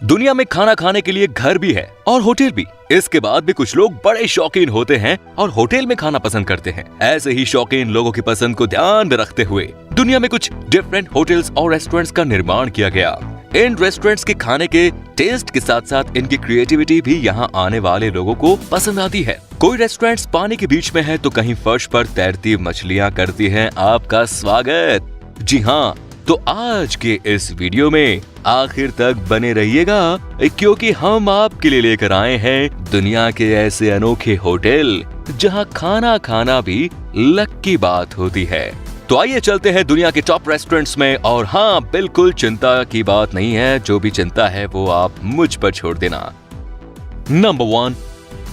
दुनिया में खाना खाने के लिए घर भी है और होटल भी। इसके बाद भी कुछ लोग बड़े शौकीन होते हैं और होटल में खाना पसंद करते हैं। ऐसे ही शौकीन लोगों की पसंद को ध्यान में रखते हुए दुनिया में कुछ डिफरेंट होटल्स और रेस्टोरेंट्स का निर्माण किया गया। इन रेस्टोरेंट्स के खाने के टेस्ट के साथ साथ इनकी क्रिएटिविटी भी यहाँ आने वाले लोगों को पसंद आती है। कोई रेस्टोरेंट्स पानी के बीच में है तो कहीं फर्श पर तैरती मछलियाँ करती हैं आपका स्वागत। जी हाँ, तो आज के इस वीडियो में आखिर तक बने रहिएगा, क्योंकि हम आपके लिए लेकर आए हैं दुनिया के ऐसे अनोखे होटल जहां खाना खाना भी लक की बात होती है। तो आइए चलते हैं दुनिया के टॉप रेस्टोरेंट्स में। और हाँ, बिल्कुल चिंता की बात नहीं है, जो भी चिंता है वो आप मुझ पर छोड़ देना। Number 1,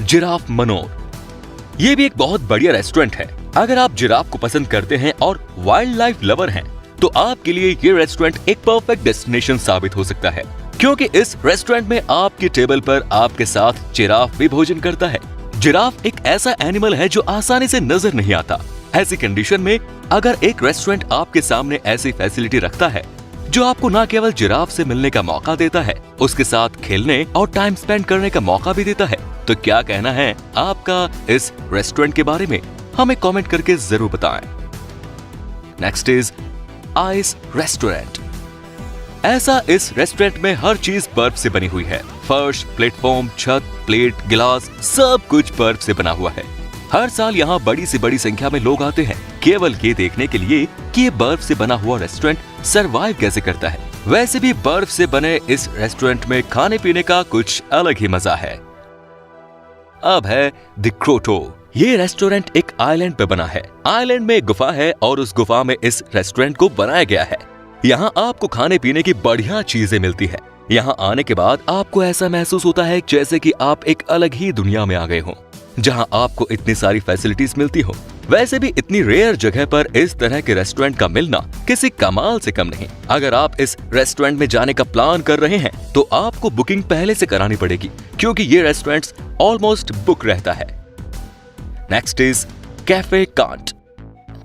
giraffe Manor. ये भी एक बहुत बढ़िया रेस्टोरेंट है। अगर आप जिराफ को पसंद करते हैं और वाइल्ड लाइफ लवर हैं, तो आपके लिए ये रेस्टोरेंट एक परफेक्ट डेस्टिनेशन साबित हो सकता है, क्योंकि इस रेस्टोरेंट में आपके टेबल पर आपके साथ जिराफ भी भोजन करता है। जिराफ एक ऐसा एनिमल है जो आसानी से नजर नहीं आता। ऐसी कंडीशन में अगर एक रेस्टोरेंट आपके सामने ऐसी फैसिलिटी रखता है जो आपको न केवल जिराफ से मिलने का मौका देता है, उसके साथ खेलने और टाइम स्पेंड करने का मौका भी देता है, तो क्या कहना है आपका इस रेस्टोरेंट के बारे में? हमें कॉमेंट करके जरूर बताएं। Next is ice restaurant. ऐसा इस रेस्टोरेंट में हर चीज बर्फ से बनी हुई है। फर्श, प्लेटफॉर्म, छत, प्लेट, गिलास सब कुछ बर्फ से बना हुआ है। हर साल यहाँ बड़ी से बड़ी संख्या में लोग आते हैं केवल ये देखने के लिए कि ये बर्फ से बना हुआ रेस्टोरेंट सरवाइव कैसे करता है। वैसे भी बर्फ से बने इस रेस्टोरेंट में खाने पीने का कुछ अलग ही मजा है। अब है द क्रोटो। ये रेस्टोरेंट एक आइलैंड पे बना है। आइलैंड में एक गुफा है और उस गुफा में इस रेस्टोरेंट को बनाया गया है। यहाँ आपको खाने पीने की बढ़िया चीजें मिलती है। यहाँ आने के बाद आपको ऐसा महसूस होता है जैसे कि आप एक अलग ही दुनिया में आ गए हो, जहाँ आपको इतनी सारी फैसिलिटीज मिलती हो। वैसे भी इतनी रेयर जगह पर इस तरह के रेस्टोरेंट का मिलना किसी कमाल से कम नहीं। अगर आप इस रेस्टोरेंट में जाने का प्लान कर रहे हैं तो आपको बुकिंग पहले से करानी पड़ेगी, क्योंकि ये रेस्टोरेंट ऑलमोस्ट बुक रहता है। Next is cafe can't.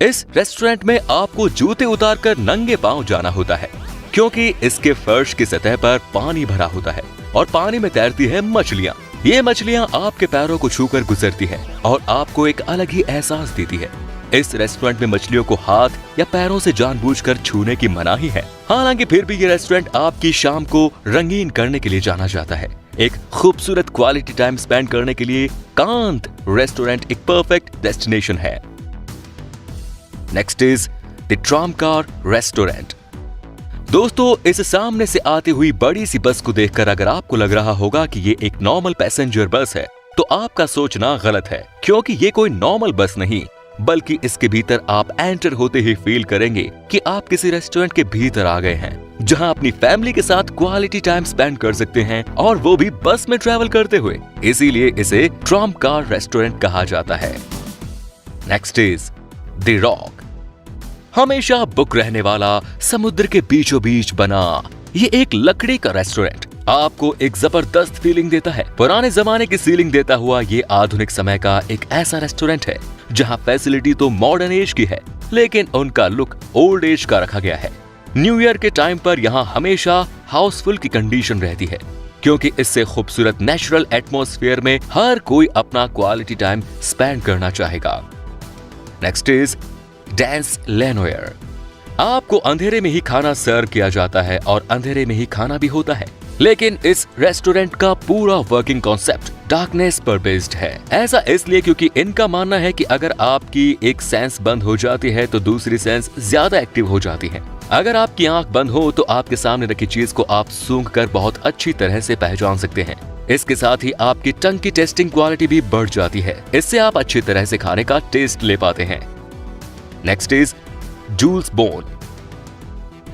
इस रेस्टोरेंट में आपको जूते उतारकर नंगे पांव जाना होता है, क्योंकि इसके फर्श की सतह पर पानी भरा होता है और पानी में तैरती है मछलियां। ये मछलियां आपके पैरों को छूकर गुजरती हैं और आपको एक अलग ही एहसास देती है। इस रेस्टोरेंट में मछलियों को हाथ या पैरों से जानबूझकर छूने की मनाही है। हालांकि फिर भी ये रेस्टोरेंट आपकी शाम को रंगीन करने के लिए जाना जाता है। एक खूबसूरत क्वालिटी टाइम स्पेंड करने के लिए कांत रेस्टोरेंट एक परफेक्ट डेस्टिनेशन है। Next is the tramcar restaurant. दोस्तों, इस सामने से आती हुई बड़ी सी बस को देखकर अगर आपको लग रहा होगा कि ये एक नॉर्मल पैसेंजर बस है, तो आपका सोचना गलत है, क्योंकि ये कोई नॉर्मल बस नहीं, बल्कि इसके भीतर आप एंटर होते ही फील करेंगे कि आप किसी रेस्टोरेंट के भीतर आ गए हैं, जहां अपनी फैमिली के साथ क्वालिटी टाइम स्पेंड कर सकते हैं, और वो भी बस में ट्रैवल करते हुए। इसीलिए इसे ट्रामकार रेस्टोरेंट कहा जाता है। Next is the rock. हमेशा बुक रहने वाला, समुद्र के बीचों बीच बना ये एक लकड़ी का रेस्टोरेंट आपको एक जबरदस्त फीलिंग देता है। पुराने जमाने की फीलिंग देता हुआ ये आधुनिक समय का एक ऐसा रेस्टोरेंट है जहां फैसिलिटी तो मॉडर्न एज की है, लेकिन उनका लुक ओल्ड एज का रखा गया है। न्यू ईयर के टाइम पर यहाँ हमेशा हाउसफुल की कंडीशन रहती है, क्योंकि इससे खूबसूरत नेचुरल एटमॉस्फेयर में हर कोई अपना क्वालिटी टाइम स्पेंड करना चाहेगा। Next is Dans Le Noir. आपको अंधेरे में ही खाना सर्व किया जाता है और अंधेरे में ही खाना भी होता है, लेकिन इस रेस्टोरेंट का पूरा वर्किंग कॉन्सेप्ट डार्कनेस पर बेस्ड है। ऐसा इसलिए क्योंकि इनका मानना है कि अगर आपकी एक सेंस बंद हो जाती है तो दूसरी सेंस ज्यादा एक्टिव हो जाती है। अगर आपकी आंख बंद हो तो आपके सामने रखी चीज को आप सूंघ कर बहुत अच्छी तरह से पहचान सकते हैं। इसके साथ ही आपकी टंग की टेस्टिंग क्वालिटी भी बढ़ जाती है। इससे आप अच्छी तरह से खाने का टेस्ट ले पाते हैं। Next is Jules Bone.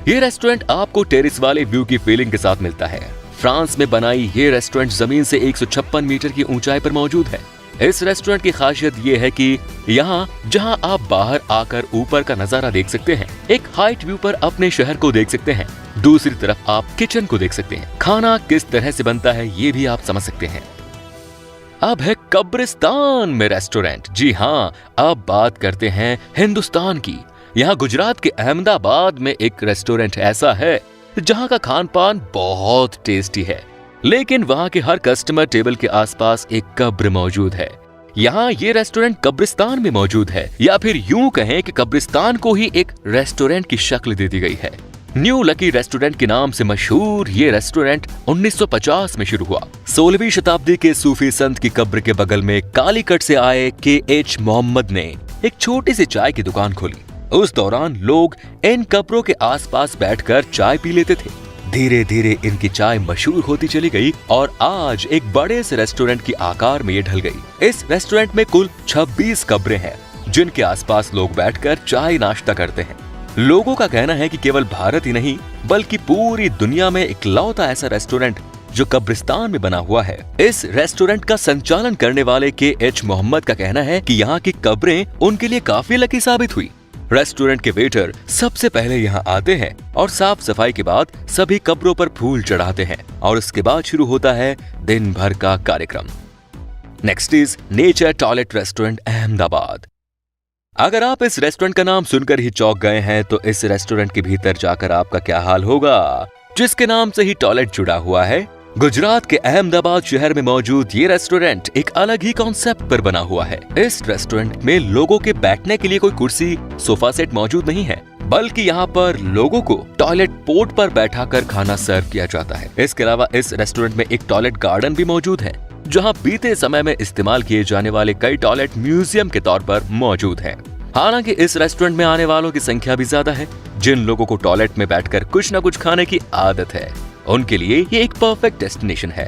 ये रेस्टोरेंट आपको टेरिस वाले व्यू की फीलिंग के साथ मिलता है। फ्रांस में बनाई ये रेस्टोरेंट जमीन से 156 मीटर की ऊंचाई पर मौजूद है। इस रेस्टोरेंट की खासियत ये है कि यहाँ जहाँ आप बाहर आकर ऊपर का नजारा देख सकते हैं, एक हाइट व्यू पर अपने शहर को देख सकते हैं, दूसरी तरफ आप किचन को देख सकते हैं। खाना किस तरह से बनता है ये भी आप समझ सकते हैं। अब है कब्रिस्तान में रेस्टोरेंट। जी हाँ, अब बात करते हैं हिंदुस्तान की। यहाँ गुजरात के अहमदाबाद में एक रेस्टोरेंट ऐसा है जहाँ का खान पान बहुत टेस्टी है। लेकिन वहाँ के हर कस्टमर टेबल के आसपास एक कब्र मौजूद है। यहाँ ये रेस्टोरेंट कब्रिस्तान में मौजूद है, या फिर यूं कहें कि कब्रिस्तान को ही एक रेस्टोरेंट की शक्ल दे दी गई है। न्यू लकी रेस्टोरेंट के नाम से मशहूर ये रेस्टोरेंट 1950 में शुरू हुआ। 16वीं शताब्दी के सूफी संत की कब्र के बगल में कालीकट से आए KH मोहम्मद ने एक छोटी सी चाय की दुकान खोली। उस दौरान लोग इन कब्रों के आसपास बैठकर चाय पी लेते थे। धीरे धीरे इनकी चाय मशहूर होती चली गई और आज एक बड़े से रेस्टोरेंट की आकार में ये ढल गई। इस रेस्टोरेंट में कुल 26 कब्रें हैं, जिनके आसपास लोग बैठकर चाय नाश्ता करते हैं। लोगों का कहना है कि केवल भारत ही नहीं बल्कि पूरी दुनिया में इकलौता ऐसा रेस्टोरेंट जो कब्रिस्तान में बना हुआ है। इस रेस्टोरेंट का संचालन करने वाले KH मोहम्मद का कहना है कि यहाँ की कब्रें उनके लिए काफी लकी साबित हुई। रेस्टोरेंट के वेटर सबसे पहले यहाँ आते हैं और साफ सफाई के बाद सभी कब्रों पर फूल चढ़ाते हैं और उसके बाद शुरू होता है दिन भर का कार्यक्रम। Next is nature toilet restaurant Ahmedabad. अगर आप इस रेस्टोरेंट का नाम सुनकर ही चौंक गए हैं तो इस रेस्टोरेंट के भीतर जाकर आपका क्या हाल होगा, जिसके नाम से ही टॉयलेट जुड़ा हुआ है। गुजरात के अहमदाबाद शहर में मौजूद ये रेस्टोरेंट एक अलग ही कॉन्सेप्ट पर बना हुआ है। इस रेस्टोरेंट में लोगों के बैठने के लिए कोई कुर्सी सोफा सेट मौजूद नहीं है, बल्कि यहाँ पर लोगों को टॉयलेट पोर्ट पर बैठाकर खाना सर्व किया जाता है। इसके अलावा इस रेस्टोरेंट में एक टॉयलेट गार्डन भी मौजूद है, जहाँ बीते समय में इस्तेमाल किए जाने वाले कई टॉयलेट म्यूजियम के तौर पर मौजूद है। हालांकि इस रेस्टोरेंट में आने वालों की संख्या भी ज्यादा है। जिन लोगों को टॉयलेट में बैठकर कुछ न कुछ खाने की आदत है, उनके लिए ये एक परफेक्ट डेस्टिनेशन है।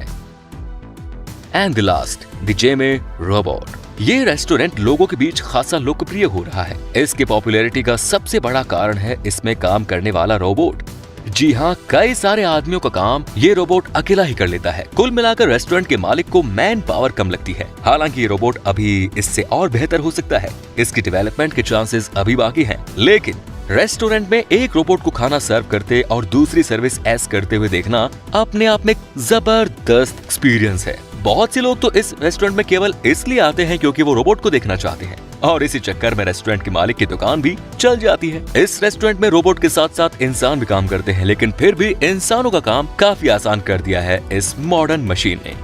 एंड द लास्ट, द जेमे रोबोट। ये रेस्टोरेंट लोगों के बीच खासा लोकप्रिय हो रहा है। इसकी पॉपुलैरिटी का सबसे बड़ा कारण है इसमें काम करने वाला रोबोट। जी हाँ, कई सारे आदमियों का काम ये रोबोट अकेला ही कर लेता है। कुल मिलाकर रेस्टोरेंट के मालिक को मैन पावर कम लगती है। हालांकि ये रोबोट अभी इससे और बेहतर हो सकता है, इसकी डेवलपमेंट के चांसेस अभी बाकी हैं। लेकिन रेस्टोरेंट में एक रोबोट को खाना सर्व करते और दूसरी सर्विस ऐस करते हुए देखना अपने आप में जबरदस्त एक्सपीरियंस है। बहुत से लोग तो इस रेस्टोरेंट में केवल इसलिए आते हैं क्योंकि वो रोबोट को देखना चाहते हैं, और इसी चक्कर में रेस्टोरेंट के मालिक की दुकान भी चल जाती है। इस रेस्टोरेंट में रोबोट के साथ साथ इंसान भी काम करते हैं, लेकिन फिर भी इंसानों का काम काफी आसान कर दिया है इस मॉडर्न मशीन ने।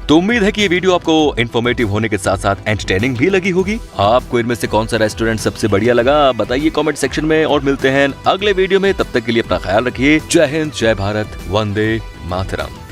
तो उम्मीद है कि ये वीडियो आपको इन्फॉर्मेटिव होने के साथ साथ एंटरटेनिंग भी लगी होगी। आपको इनमें से कौन सा रेस्टोरेंट सबसे बढ़िया लगा, बताइए कमेंट सेक्शन में, और मिलते हैं अगले वीडियो में। तब तक के लिए अपना ख्याल रखिए। जय हिंद, जय भारत, वंदे मातरम।